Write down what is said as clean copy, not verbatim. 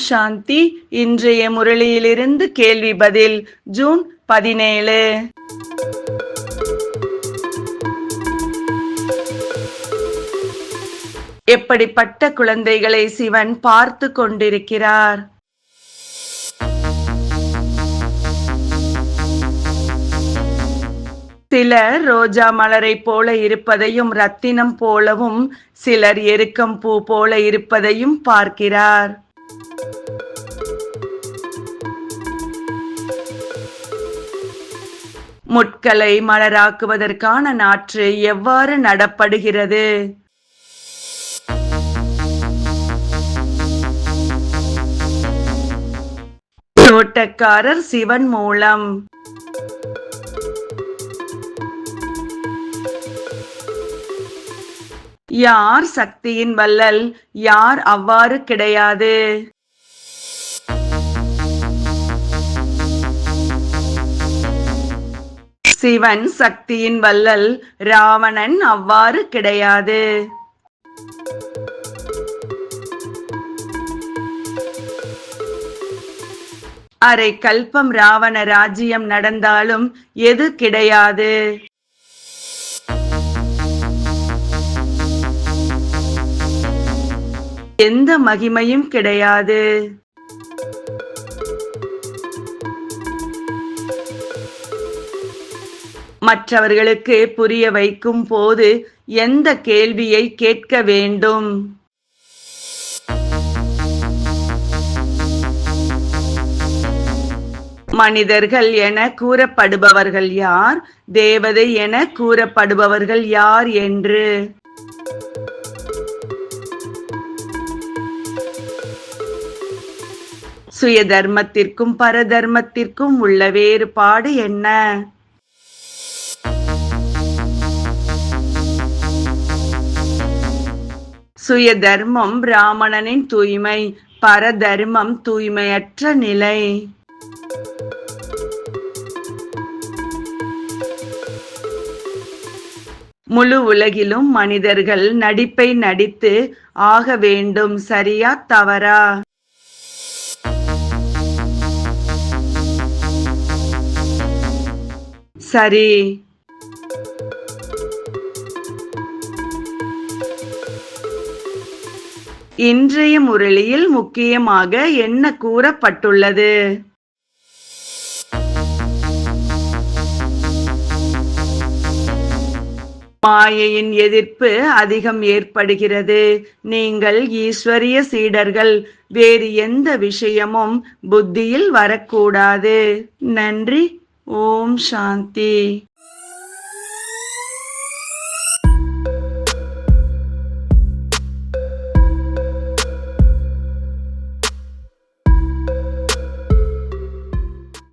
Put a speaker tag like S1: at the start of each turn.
S1: சாந்தி. இன்றைய முரளியிலிருந்து கேள்வி பதில். ஜூன் 17. எப்படிப்பட்ட குழந்தைகளை சிவன் பார்த்து கொண்டிருக்கிறார்? சிலர் ரோஜா மலரை போல இருப்பதையும் ரத்தினம் போலவும், சிலர் எருக்கம் பூ போல இருப்பதையும் பார்க்கிறார். முட்களை மலராக்குவதற்கான நாற்று எவ்வாறு நடப்படுகிறது? தோட்டக்காரர் சிவன் மூலம். யார் சக்தியின் வள்ளல், யார் அவ்வாறு கிடையாது? சிவன் சக்தியின் வள்ளல், ராவணன் அவ்வாறு கிடையாது. அரை கல்பம் ராவண ராஜ்யம் நடந்தாலும் எது கிடையாது? எந்த மகிமையும் கிடையாது. மற்றவர்களுக்கு புரிய வைக்கும் போது எந்த கேள்வியை கேட்க வேண்டும்? மனிதர்கள் என கூறப்படுபவர்கள் யார், தேவதை என கூறப்படுபவர்கள் யார் என்று. சுய தர்மத்திற்கும் பரதர்மத்திற்கும் உள்ள வேறுபாடு என்ன? சுய தர்மம் பிராமணனின் தூய்மை, பரதர்மம் தூய்மையற்ற நிலை. முழு உலகிலும் மனிதர்கள் நடிப்பை நடித்து ஆக வேண்டும், சரியா தவறா? சரி. இன்றைய முரளியில் முக்கியமாக என்ன கூறப்பட்டுள்ளது? மாயையின் எதிர்ப்பு அதிகம் ஏற்படுகிறது. நீங்கள் ஈஸ்வரிய சீடர்கள். வேறு எந்த விஷயமும் புத்தியில் வரக்கூடாது. நன்றி. ஓம் சாந்தி.